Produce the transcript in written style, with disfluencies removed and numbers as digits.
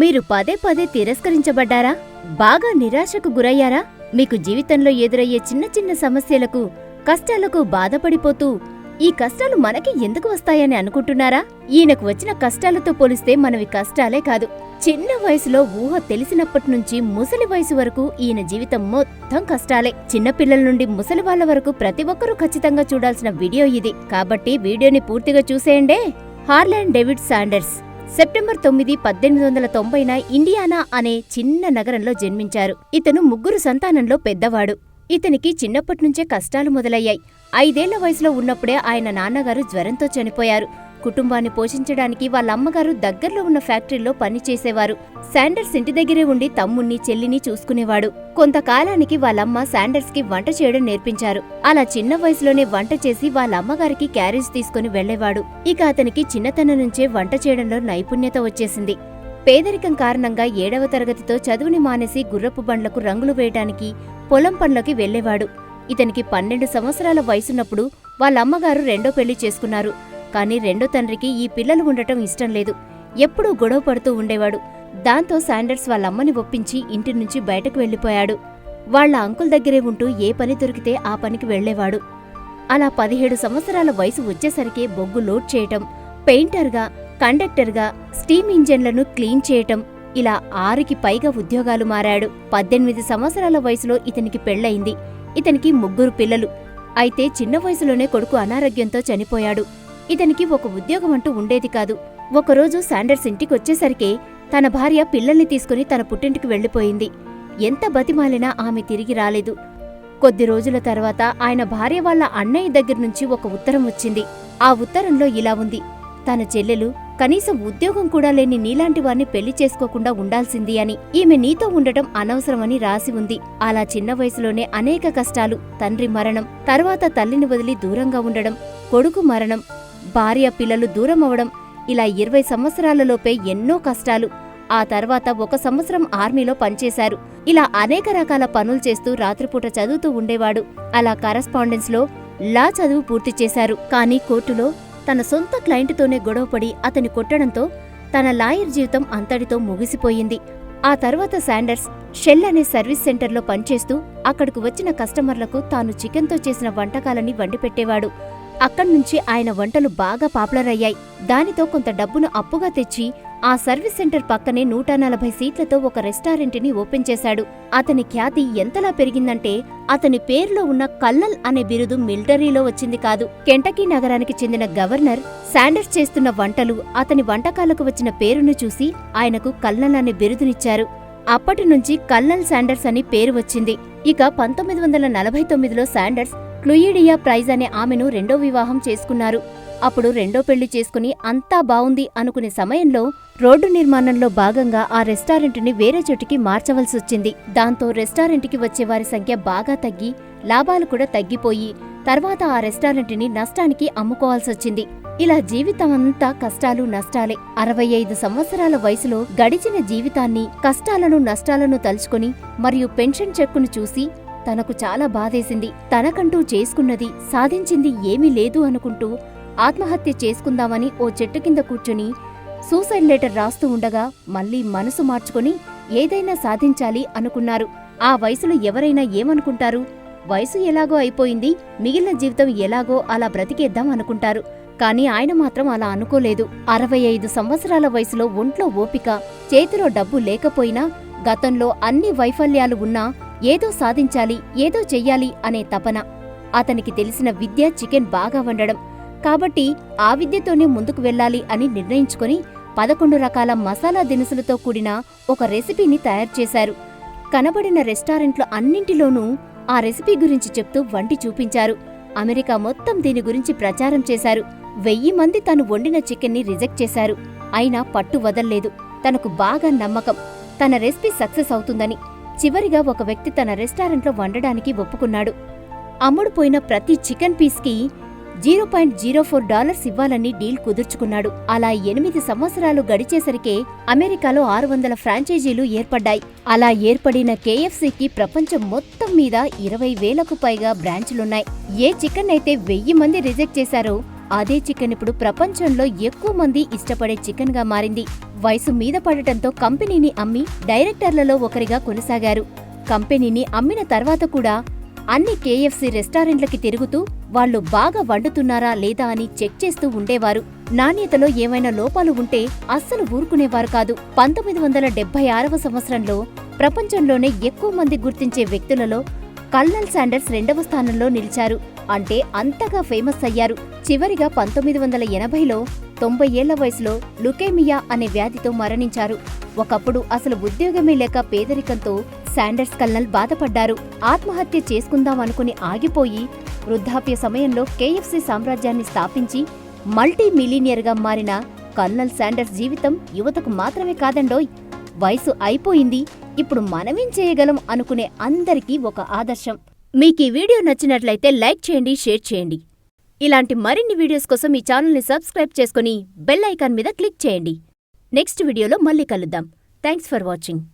మీరు పదే పదే తిరస్కరించబడ్డారా? బాగా నిరాశకు గురయ్యారా? మీకు జీవితంలో ఎదురయ్యే చిన్న చిన్న సమస్యలకు, కష్టాలకు బాధపడిపోతూ ఈ కష్టాలు మనకి ఎందుకు వస్తాయని అనుకుంటున్నారా? ఈయనకు వచ్చిన కష్టాలతో పోలిస్తే మనవి కష్టాలే కాదు. చిన్న వయసులో ఊహ తెలిసినప్పటినుంచి ముసలి వయసు వరకు ఈయన జీవితం మొత్తం కష్టాలే. చిన్నపిల్లల నుండి ముసలి వాళ్ల వరకు ప్రతి ఒక్కరూ ఖచ్చితంగా చూడాల్సిన వీడియో ఇది. కాబట్టి వీడియోని పూర్తిగా చూసేయండే. హార్లాండ్ డేవిడ్ శాండర్స్ సెప్టెంబర్ 9, 1890న ఇండియానా అనే చిన్న నగరంలో జన్మించారు. ఇతను 3 సంతానంలో పెద్దవాడు. ఇతనికి చిన్నప్పట్నుంచే కష్టాలు మొదలయ్యాయి. 5 ఏళ్ల వయసులో ఉన్నప్పుడే ఆయన నాన్నగారు జ్వరంతో చనిపోయారు. కుటుంబాన్ని పోషించడానికి వాళ్ళ అమ్మగారు దగ్గర్లో ఉన్న ఫ్యాక్టరీలో పనిచేసేవారు. శాండర్స్ ఇంటి దగ్గరే ఉండి తమ్ముణ్ణి, చెల్లిని చూసుకునేవాడు. కొంతకాలానికి వాళ్ళమ్మ శాండర్స్ కి వంట చేయడం నేర్పించారు. అలా చిన్న వయసులోనే వంట చేసి వాళ్ళ అమ్మగారికి క్యారేజ్ తీసుకుని వెళ్లేవాడు. ఇక అతనికి చిన్నతనం నుంచే వంట చేయడంలో నైపుణ్యత వచ్చేసింది. పేదరికం కారణంగా 7వ తరగతితో చదువుని మానేసి గుర్రపు బండ్లకు రంగులు వేయడానికి పొలం పనులకి వెళ్లేవాడు. ఇతనికి 12 సంవత్సరాల వయసున్నప్పుడు వాళ్ళ అమ్మగారు రెండో పెళ్లి చేసుకున్నారు. కాని రెండో తండ్రికి ఈ పిల్లలు ఉండటం ఇష్టం లేదు. ఎప్పుడూ గొడవ పడుతూ ఉండేవాడు. దాంతో శాండర్స్ వాళ్ళమ్మని ఒప్పించి ఇంటి నుంచి బయటకు వెళ్లిపోయాడు. వాళ్ల అంకుల్ దగ్గరే ఉంటూ ఏ పని దొరికితే ఆ పనికి వెళ్లేవాడు. అలా 17 సంవత్సరాల వయసు వచ్చేసరికే బొగ్గు లోడ్ చేయటం, పెయింటర్గా, కండక్టర్గా, స్టీమ్ ఇంజన్లను క్లీన్ చేయటం, ఇలా 6కి పైగా ఉద్యోగాలు మారాడు. 18 సంవత్సరాల వయసులో ఇతనికి పెళ్లయింది. ఇతనికి 3 పిల్లలు. అయితే చిన్న వయసులోనే కొడుకు అనారోగ్యంతో చనిపోయాడు. ఇతనికి ఒక ఉద్యోగమంటూ ఉండేది కాదు. ఒకరోజు శాండర్స్ ఇంటికొచ్చేసరికే తన భార్య పిల్లల్ని తీసుకుని తన పుట్టింటికి వెళ్లిపోయింది. ఎంత బతిమాలినా ఆమె తిరిగి రాలేదు. కొద్ది రోజుల తర్వాత ఆయన భార్య వాళ్ళ అన్నయ్య దగ్గర్నుంచి ఒక ఉత్తరం వచ్చింది. ఆ ఉత్తరంలో ఇలా ఉంది: తన చెల్లెలు కనీసం ఉద్యోగం కూడా లేని నీలాంటి వారిని పెళ్లి చేసుకోకుండా ఉండాల్సింది అని. ఈమె నీతో ఉండటం అనవసరమని రాసి ఉంది. అలా చిన్న వయసులోనే అనేక కష్టాలు, తండ్రి మరణం, తర్వాత తల్లిని వదిలి దూరంగా ఉండడం, కొడుకు మరణం, భార్య పిల్లలు దూరమవడం, ఇలా 20 సంవత్సరాలలోపే ఎన్నో కష్టాలు. ఆ తర్వాత 1 సంవత్సరం ఆర్మీలో పనిచేశారు. ఇలా అనేక రకాల పనులు చేస్తూ రాత్రిపూట చదువుతూ ఉండేవాడు. అలా కరస్పాండెన్స్ లో లా చదువు పూర్తి చేశారు. కానీ కోర్టులో తన సొంత క్లయింట్తోనే గొడవపడి అతని కొట్టడంతో తన లాయర్ జీవితం అంతటితో ముగిసిపోయింది. ఆ తర్వాత శాండర్స్ షెల్ అనే సర్వీస్ సెంటర్లో పనిచేస్తూ అక్కడకు వచ్చిన కస్టమర్లకు తాను చికెన్తో చేసిన వంటకాలని వండిపెట్టేవాడు. అక్కడ్నుంచి ఆయన వంటలు బాగా పాపులర్ అయ్యాయి. దానితో కొంత డబ్బును అప్పుగా తెచ్చి ఆ సర్వీస్ సెంటర్ పక్కనే 140 సీట్లతో ఒక రెస్టారెంట్ని ఓపెన్ చేశాడు. అతని ఖ్యాతి ఎంతలా పెరిగిందంటే అతని పేరులో ఉన్న కల్నల్ అనే బిరుదు మిలిటరీలో వచ్చింది కాదు. కెంటకీ నగరానికి చెందిన గవర్నర్ శాండర్స్ చేస్తున్న వంటలు, అతని వంటకాలకు వచ్చిన పేరును చూసి ఆయనకు కల్నల్ అనే బిరుదునిచ్చారు. అప్పటినుంచి కల్నల్ శాండర్స్ అని పేరు వచ్చింది. ఇక 1949లో శాండర్స్ క్లూయిడియా ప్రైజ్ అనే ఆమెను రెండో వివాహం చేసుకున్నారు. అప్పుడు రెండో పెళ్లి చేసుకుని అంతా బావుంది అనుకునే సమయంలో రోడ్డు నిర్మాణంలో భాగంగా ఆ రెస్టారెంట్ని వేరే చోటికి మార్చవలసొచ్చింది. దాంతో రెస్టారెంట్కి వచ్చేవారి సంఖ్య బాగా తగ్గి లాభాలు కూడా తగ్గిపోయి తర్వాత ఆ రెస్టారెంట్ని నష్టానికి అమ్ముకోవాల్సొచ్చింది. ఇలా జీవితమంతా కష్టాలు, నష్టాలే. 65 సంవత్సరాల వయసులో గడిచిన జీవితాన్ని, కష్టాలను, నష్టాలను తలుచుకొని మరియు పెన్షన్ చెక్కును చూసి తనకు చాలా బాధేసింది. తనకంటూ చేసుకున్నది, సాధించింది ఏమీ లేదు అనుకుంటూ ఆత్మహత్య చేసుకుందామని ఓ చెట్టు కింద కూర్చుని సూసైడ్ లెటర్ రాస్తూ ఉండగా మళ్లీ మనసు మార్చుకొని ఏదైనా సాధించాలి అనుకున్నారు. ఆ వయసులో ఎవరైనా ఏమనుకుంటారు? వయసు ఎలాగో అయిపోయింది, మిగిలిన జీవితం ఎలాగో అలా బ్రతికేద్దాం అనుకుంటారు. కాని ఆయన మాత్రం అలా అనుకోలేదు. 65 సంవత్సరాల వయసులో ఒంట్లో ఓపిక, చేతిలో డబ్బు లేకపోయినా, గతంలో అన్ని వైఫల్యాలు ఉన్నా ఏదో సాధించాలి, ఏదో చెయ్యాలి అనే తపన. అతనికి తెలిసిన విద్య చికెన్ బాగా వండడం. కాబట్టి ఆ విద్యతోనే ముందుకు వెళ్లాలి అని నిర్ణయించుకుని 11 రకాల మసాలా దినుసులతో కూడిన ఒక రెసిపీని తయారు చేశారు. కనబడిన రెస్టారెంట్లు అన్నింటిలోనూ ఆ రెసిపీ గురించి చెప్తూ వండి చూపించారు. అమెరికా మొత్తం దీని గురించి ప్రచారం చేశారు. 1000 మంది తను వండిన చికెన్ని రిజెక్ట్ చేశారు. అయినా పట్టు వదల్లేదు. తనకు బాగా నమ్మకం, తన రెసిపీ సక్సెస్ అవుతుందని. చివరిగా ఒక వ్యక్తి తన రెస్టారెంట్లో వండడానికి ఒప్పుకున్నాడు. అమ్ముడుపోయిన ప్రతి చికెన్ పీస్కి $0.04 ఇవ్వాలని డీల్ కుదుర్చుకున్నాడు. అలా 8 సంవత్సరాలు గడిచేసరికే అమెరికాలో 600 ఫ్రాంచైజీలు ఏర్పడ్డాయి. అలా ఏర్పడిన KFCకి ప్రపంచం మొత్తం మీద 20,000కు పైగా బ్రాంచులున్నాయి. ఏ చికెన్ అయితే 1000 మంది రిజెక్ట్ చేశారో అదే చికెన్ ఇప్పుడు ప్రపంచంలో ఎక్కువ మంది ఇష్టపడే చికెన్ గా మారింది. వయసు మీద పడటంతో కంపెనీని అమ్మి డైరెక్టర్లలో ఒకరిగా కొనసాగారు. కంపెనీని అమ్మిన తర్వాత కూడా అన్ని కేఎఫ్సీ రెస్టారెంట్లకి తిరుగుతూ వాళ్లు బాగా వండుతున్నారా లేదా అని చెక్ చేస్తూ ఉండేవారు. నాణ్యతలో ఏమైనా లోపాలు ఉంటే అస్సలు ఊరుకునేవారు కాదు. 1976వ సంవత్సరంలో ప్రపంచంలోనే ఎక్కువ మంది గుర్తించే వ్యక్తులలో కల్నల్ శాండర్స్ 2వ స్థానంలో నిలిచారు. అంటే అంతగా ఫేమస్ అయ్యారు. చివరిగా 1980లో 90 ఏళ్ల వయసులో లుకేమియా అనే వ్యాధితో మరణించారు. ఒకప్పుడు అసలు ఉద్యోగమే లేక పేదరికంతో శాండర్స్ కల్నల్ బాధపడ్డారు. ఆత్మహత్య చేసుకుందామనుకుని ఆగిపోయి వృద్ధాప్య సమయంలో కేఎఫ్సీ సామ్రాజ్యాన్ని స్థాపించి మల్టీ మిలీనియర్గా మారిన కల్నల్ శాండర్స్ జీవితం యువతకు మాత్రమే కాదండోయ్, వయసు అయిపోయింది, ఇప్పుడు మనమేం చేయగలం అనుకునే అందరికీ ఒక ఆదర్శం. మీకీ వీడియో నచ్చినట్లయితే లైక్ చేయండి, షేర్ చేయండి. ఇలాంటి మరిన్ని వీడియోస్ కోసం ఈ ఛానల్ని సబ్స్క్రైబ్ చేసుకుని బెల్ ఐకాన్ మీద క్లిక్ చేయండి. నెక్స్ట్ వీడియోలో మళ్ళీ కలుద్దాం. Thanks for watching.